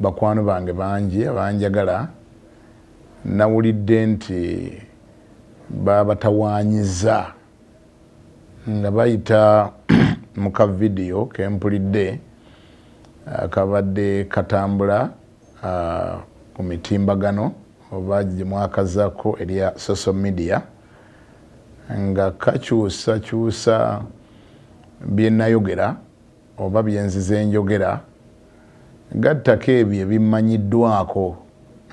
bakwano bange bangi abanjagala nawulidde nti babatawanyiza nga bayita muka video kempulidde akabadde katambula ku mitimbagano oba gye mwakazako erya social media nga kakyusa bye nayogera oba byenzize njogera gattako ebyo ebimanyiddwako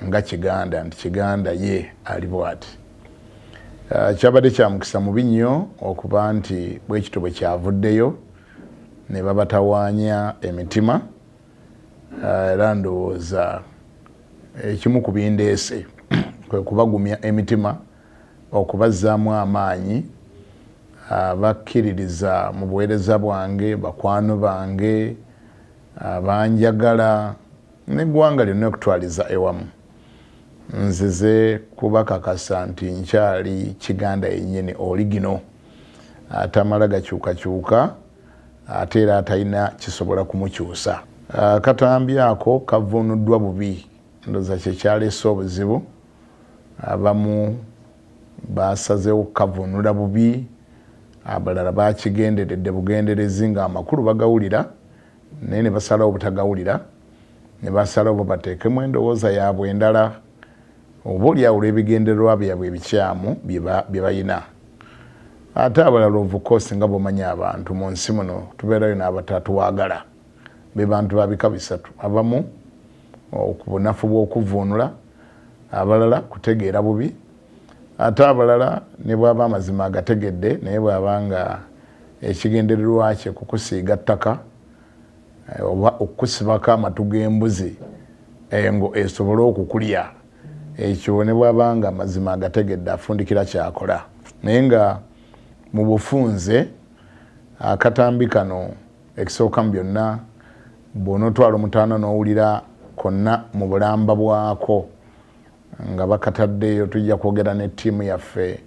nga Kiganda nti Kiganda ye ali bw'ati. Kyabadde kya mukisa mubi nnyo okuba nti bwekito bwe kyavuddeyo ne babatawaanya emitima era ndowooza ekimu ku bindeese kwe kubagumya emitima okubazzaamu amaanyi abakiririza mu buweereza bwange bakwano bange abanjagala n'eggwanga lyonna okutwaliza ewamu. Nzize kubakakasa nti nkyali Kiganda yennyini oligino atamala gakyukakyuka ate era atalina kisobola kumukyusa. Akatambi ako kavunuddwa bubi ndowooza kyekyaleese obuzibu. Abamu basazeewo kavunula bubi, abalala bakigenderedde bugenderezi nga amakulu bagawulira naye ne basalawo obutagawulira, ne basalawo bateekemu endowooza yaabwe endala oba oliawo olw'ebigendererwa byabwe ebikyamu bye bayina. Ate abalala of course nga bw'omanyi abantu mu nsi muno tubeerayo n'abatatuwaagala be bantu ba bika bisatu. Abamu ku bunafu bw'okuvuunula, abalala kutegeera bubi, ate abalala ne bw'aba amazima agategedde naye bw'aba nga ekigendererwa kye kukusiiga ttaka oba okukusibako amatu g'embuzi engo esobole okukulya, ekyo ne bw'aba nga amazima agategedde afundikira kyakola. Naye nga mu bufunze akatambi kano ekisooka mu byonna bw'onootwala omutaana n'owulira konna mu bulamba bwako nga bakataddeyo, tujja kwogera ne ttiimu yaffe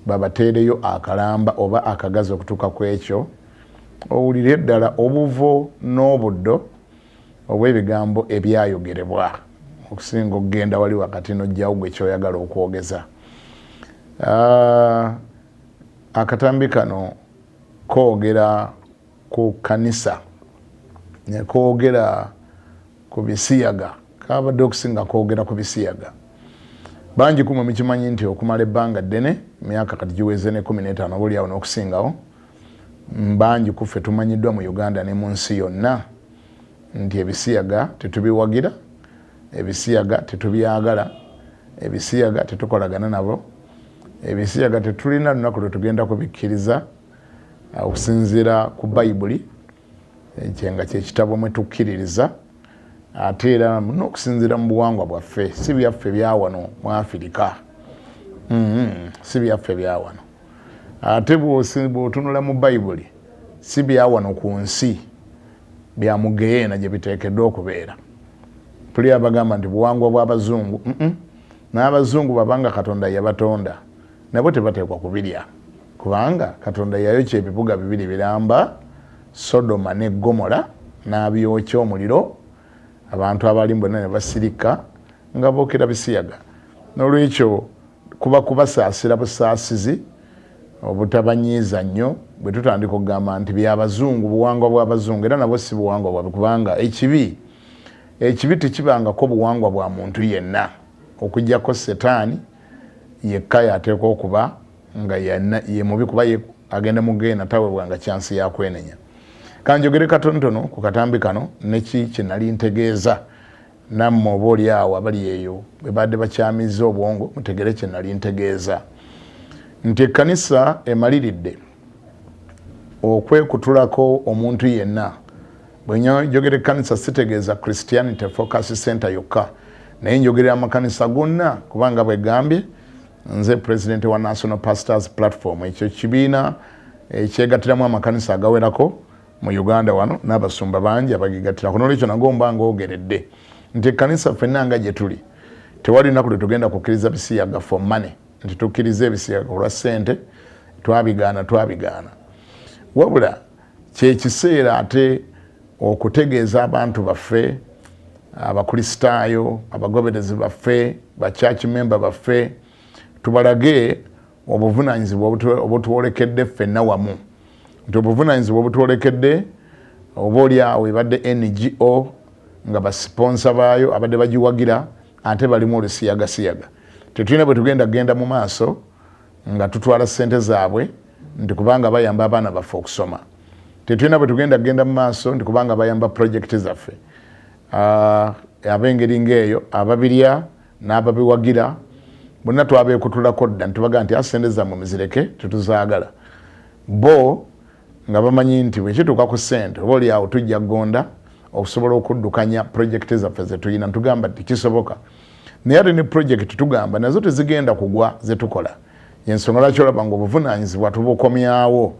babateereyo akalamba oba akagazi okutuuka ku ekyo, owulire ddala obuvo n'obuddo obw'ebigambo ebyayogerebwa okusinga okugenda wali wakati n'ojjawo gwe kyoyagala okwogeza. Akatambi kano koogera ku kanisa ne koogera ku bisiyaga, kabadde okusinga koogera ku bisiyaga. Bangi kumwe mukimanyi nti okumala ebbanga ddene emyaka kati giweze ne 15 oba oliawo n'okusingawo, bangi kuffe tumanyiddwa mu Uganda ne mu nsi yonna nti ebisiyaga tetubiwagira, ebisiyaga tetubyagala, ebisiyaga tetukolagana nabo, ebisiyaga tetulina lunaku lwe tugenda kubikkiriza okusinziira ku Bayibuli ekyenga kyekitabo mwe tukkiririza, ate era n'okusinziira mu buwangwa bwaffe, si byaffe bya wano mu Afirika, si byaffe bya wano. Ate bw'otunula mu Bayibuli si bya wano ku nsi, bya mu Geyeena gye biteekeddwa okubeera. Tuli abagamba nti buwangwa bw'Abazungu, n'Abazungu babanga Katonda yabatonda nabo tebateekwa kubirya, kubanga Katonda yayokya ebibuga bibiri biramba, Sodoma ne Gomora, n'abyokya omuliro, abantu abalimu bonna ne basirika nga bookera bisiyaga. N'olwekyo kuba kubasaasira busaasizi obutabanyiiza nnyo bwe tutandika okugamba nti by'Abazungu, buwangwa bw'Abazungu, era nabwo si buwangwa bwabwe, kubanga ekibi tekibangako buwangwa bwa muntu yenna okuggyako Setaani yekka yateekwa okuba nga ye mubi kuba agenda mu Geyeena taweebwanga kyansi yakwenenya. Kanjogere katonotono ku katambi kano neki kye nali ntegeeza, nammwe oba oliawo abali eyo bwe badde bakyamiza obwongo mutegere kye nali ntegeeza nti ekkanisa emaliridde okwekutulako omuntu yenna. Bwe njogera ekkanisa sitegeeza Christianity Focus Center yokka, naye njogerera amakanisa gonna, kubanga bwe gambye nze president wa National Pastors Platform, ekyo kibiina ekyegattiramu amakanisa agawerako mu Uganda wano n'abasumba bangi abagigattirako. N'olwekyo nago mba ng'ogeredde nti ekkanisa ffenna nga gye tuli tewali lunaku lwe tugenda kukkiriza bisiyaga for money, nti tukkiriza ebisiyaga olwa ssente, twabigaana. Wabula kye kiseera ate okutegeeza abantu baffe abakristaayo abagoberezi baffe ba church member baffe tubalage obuvunaanyizibwa obutuwolekedde ffenna wamu nti obuvunaanyizibwa obutuwolekedde oba oliawo ebadde NGO nga basponsa baayo abadde bagiwagira ate balimu olusiyagasiyaga tetulina bwe tugenda mu maaso nga tutwala ssente zaabwe nti kubanga bayamba abaana baffe okusoma tetulina bwe tugenda mu maaso nti kubanga bayamba projekiti zaffe ab'engeri ng'eyo ababirya n'ababiwagira bonna twabeekutulako dda nitubaga nti ssente zammwe muzireke tetuzaagala bo nga bamanyi nti bwe kituuka ku ssente oba oliawo tujja kugonda okusobola okuddukanya projekiti zaffe zetulina ntugamba nti kisoboka naye ate ne projekiti tugamba nazo tezigenda kugwa zetukola yensonga lwaki olaba nga obuvunaanyizibwa tubukomyawo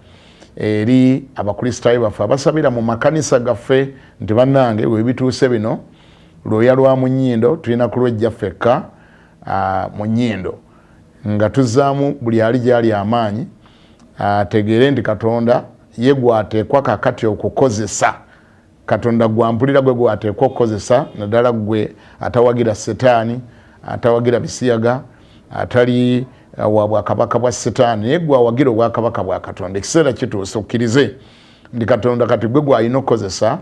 eri abakristaayo baffe abasabira mu makanisa gaffe nti bannange webituuse bino lwoya lwa mu nnyindo tulina kulwejja ffekka mu nnyindo nga tuzzaamu buli ali gyali amaanyi ategeere nti katonda ye gwateekwa kakati okukozesa katonda gwampulira gwe gwateekwa okukozesa naddala gwe atawagira setaani atawagira bisiyaga atali wa bwakabaka bwa setaani naye gwawagira obwakabaka bwa katonda ekiseera kituuse okkirize ndi katonda kati gwe gwalina okukozesa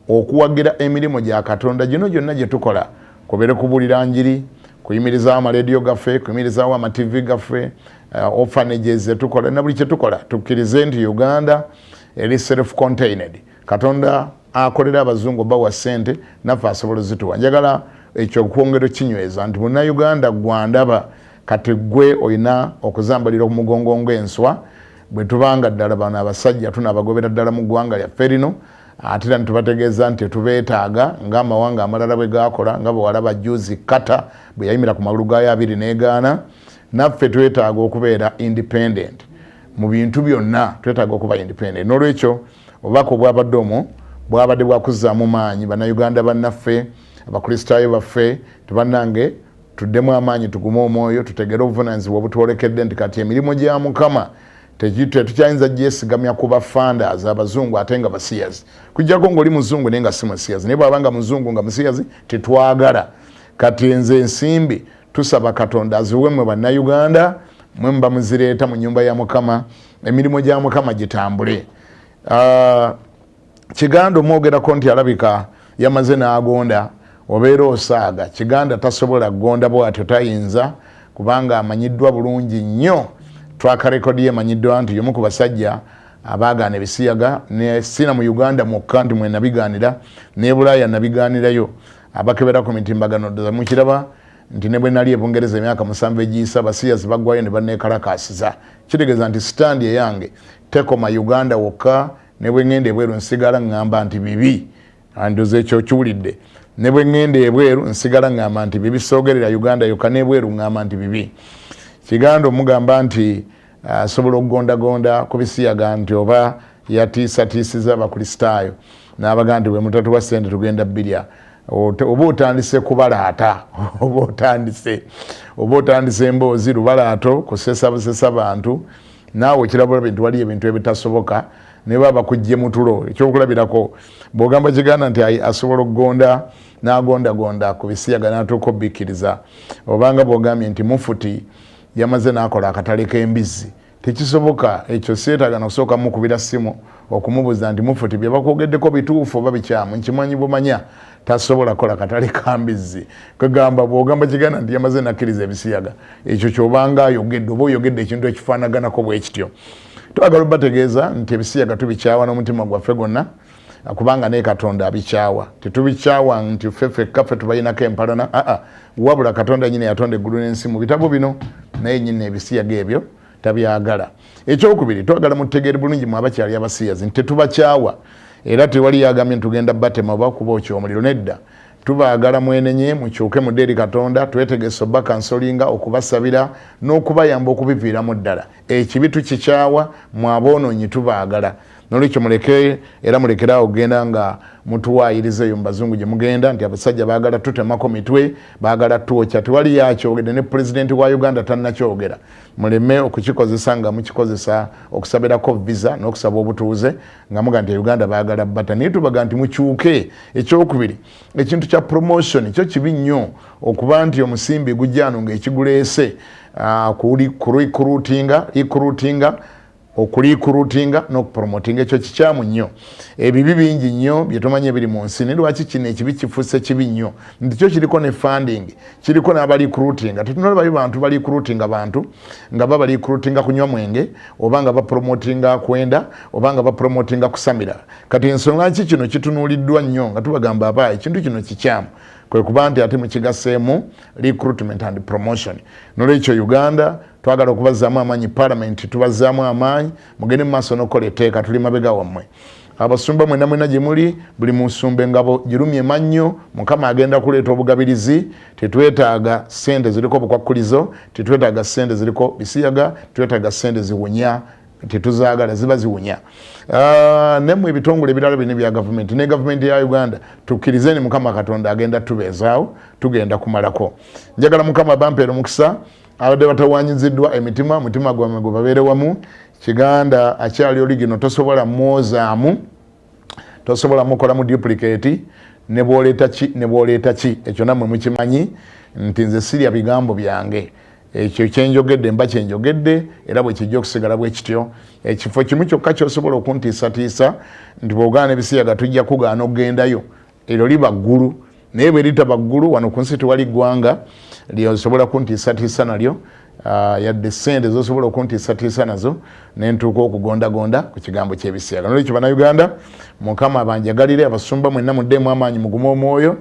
okuwagira emirimu gya katonda gino gyonna gye tukola kubeere kubuulira njiri kuyimirizaawo amarediyo gaffe kuyimirizaawo amativi gaffe orphanages zetukola na buli kyetukola tukkirize nti Uganda eri self contained katonda akolera abazungu bawa ssente naffe asobola ozituwa njagala ekyo okwongera kinyweza nti munnayuganda gwandaba kati gwe olina okuzambalira ku mugongo ng'enswa bwe tubanga ddala bano abasajja tunaabagobera ddala mu ggwanga lyaffe lino ate era nitubategeeza nti tetubeetaaga ng'amawanga amalala bwe gaakola nga bwe walaba juzi kata bwe yayimira ku magulu gaayo 2 n'egaana naffe twetaaga okubeera independent mu bintu byonna twetaaga okuba independent n'olwekyo obubaka obwabadde omwo bwabadde bwakuzzaamu maanyi bannayuganda bannaffe abakristaayo baffe tubannange tuddemu amaanyi tugume omwoyo tutegere obuvunaanyizibwa obutwolekedde nti kati emirimu gya Mukama tetukyayinza gyesigamya ku bafanders abazungu ate nga basiyazi kujjako ng'oli muzungu naye nga si musiyazi naye bw'abanga muzungu nga musiyazi tetwagala kati nze ensimbi tusaba katonda aziwe mwe bannayuganda mwe muba muzireeta mu nnyumba ya Mukama emirimu gya Mukama gitambule Kiganda omwogerako nti alabika yamaze n'agonda obeera osaaga Kiganda tasobola kugonda bw'atyo tayinza kubanga amanyiddwa bulungi nnyo track record ye emanyiddwa nti y'omu ku basajja abaagaana ebisiyaga ne sina mu Uganda mwokka nti mwe nabigaanira ne Bulaaya nabigaanirayo abakebera ku mitimbagano ddoza mukiraba nti ne bwe nali e Bungereza emyaka 7 egiyisa abasiyazi baggwayo ne banneekalakaasiza kitegeeza nti sitandi eyange tekoma Uganda wokka ne bwe ngenda ebweru nsigala ngamba nti bibi andoze ekyo kiwulidde ne bwe ngenda ebweru nsigala ngamba nti bibi soogerera Uganda yokka n'ebweru ngamba nti bibi Kiganda omugamba nti asobola okugondagonda ku bisiyaga nti oba yatiisatiisiza abakristaayo n'abaga nti bwe mutatuwa ssente tugenda bbirya oba otandise kubalaata oba otandise emboozi lubalaato kusesa busesa bantu naawe kirabula bintu waliyo ebintu ebitasoboka ne baba kujje mutulo ekyokulabirako bw'ogamba Kiganda nti asobola okugonda n'agondagonda ku bisiyaga n'atuuka obbikiriza obanga bw'ogambye nti mufuti yamaze n'akola akatale k'embizzi tekisoboka ekyo seetaaga n'okusooka mukubira ssimu okumubuuza nti mufuti bye bakwogeddeko bituufu oba bikyamu nkimanyi bumanya tasobola kola katale ka mbizzi kwegamba bw'ogamba Kiganda nti yamaze n'akkiriza ebisiyaga ekyo ky'obanga ayogedde oba oyogedde ekintu ekifaanaganako bwe kityo twagala obategeeza nti ebisiyaga tubikyawa n'omutima gwaffe gwonna kubanga naye Katonda abikyawa tetubikyawa nti ffeffekka ffe tubalinako empalana wabula Katonda nyine yatonda eggulu n'ensi mu bitabo bino naye nyine ebisiyaga ebyo tabyagala ekyokubiri twagala mutegeere bulungi mu abakyali abasiyazi nti tetubakyawa era tewali yagambye ntugenda batema oba kuba okya omuliro nedda tubaagala mwenenye mukyuke mudde eri Katonda twetegese obba kansolinga okubasabira n'okubayamba okubiviiramu ddala ekibi tukikyawa mu aboonoonyi tubaagala nolwekyo muleke era mulekerawo okugenda nga mutuwaayirizeeyo mu bazungu gye mugenda nti abasajja baagala tutemako mitwe baagala twokya tewali yakyogedde ne pulezidenti wa Uganda tannakyogera muleme okukikozesa nga mukikozesa okusabirako visa n'okusaba obutuuze nga muga nti Uganda baagala bata naye tubaga nti mukyuke. Ekyokubiri ekintu kya promotion kyo kibi nnyo okuba nti omusimbi gujjaano ng'ekiguleese okulikurutinga n'okupromotinga ekyo kikyamu nnyo. Ebibi bingi nnyo bye tumanyi biri mu nsi naye lwaki kino ekibi kifuuse kibi nnyo nti kyo kiriko ne funding kiriko n'abalikurutinga. Tetunalabayo bantu balikurutinga bantu nga babalikurutinga kunywa mwenge oba nga bapromotinga kwenda oba nga bapromotinga kusamira. Kati ensonga ki kino kitunuuliddwa nnyo nga tubagamba aba ekintu kino kikyamu kwe kuba nti ate mukigaseemu recruitment and promotion. Nolwekyo Uganda twagala okubazaamu amaanyi parliament tubazaamu amaanyi mugende mu maaso n'okukola etteeka tuli mabega wammwe. Abasumba mwena mwena gye muli buli musumba engabo girumye mannyo Mukama agenda kuleeta obugabirizi. Tetwetaaga ssente ziriko obukwakkulizo, tetwetaaga ssente ziriko bisiyaga, twetaaga ssente ziwunya tetuzaagala ziba ziwunya. Nemmwe ebitongole ebirala bino bya gavumenti ne gavumenti ya Uganda tukkirizeni Mukama Katonda agenda tubeezaawo tugenda kumalako. Njagala Mukama bampeera omukisa abadde batawaanyiziddwa emitima mutima gwammwe gwe babeere wamu. Kiganda akyali oli gino tosobola mwozaamu tosobola mukolamu duplicate ne bw'oleeta ki ekyo nammwe mukimanyi nti nze sirya bigambo byange. Ekyo kyenjogedde mba kyenjogedde era bwe kijja okusigala bwe kityo. Ekifo kimu kyokka kyosobola okuntiisatiisa nti bw'ogaana ebisiyaga tujja kugaana okugendayo eryo liba ggulu naye bwe litaba ggulu wano ku nsi tewali ggwanga lyosobola kuntiisatiisa nalyo yadde ssente zosobola okuntiisatiisa nazo ne ntuuka okugondagonda ku kigambo ky'ebisiyaga. Nolwekyo bannayuganda Mukama abanjagalire abasumba mwenna muddeemu amaanyi mugume omwoyo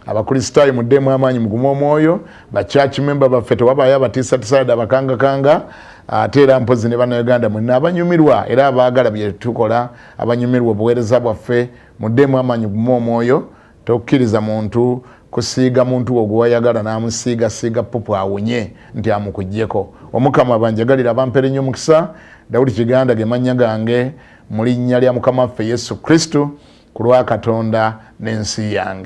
abakristaayo muddeemu amaanyi mugume omwoyo bachurch member baffe tewabaayo abatiisatiisa abakangakanga ate era mpozi ne bannayuganda mwenna abanyumirwa era abaagala bye tukola abanyumirwa obuweereza bwaffe muddeemu amaanyi mugume omwoyo. Tokkiriza muntu kusiiga muntu ogwo wayagala n'amusiigasiiga pupu awunye nti amukuggyeko. Omukama abanjagalira abampeera ennyo omukisa. Dawudi Kiganda ge mannya gange mu linnya lya Mukama waffe Yesu Kristo ku lwa Katonda n'ensi yange.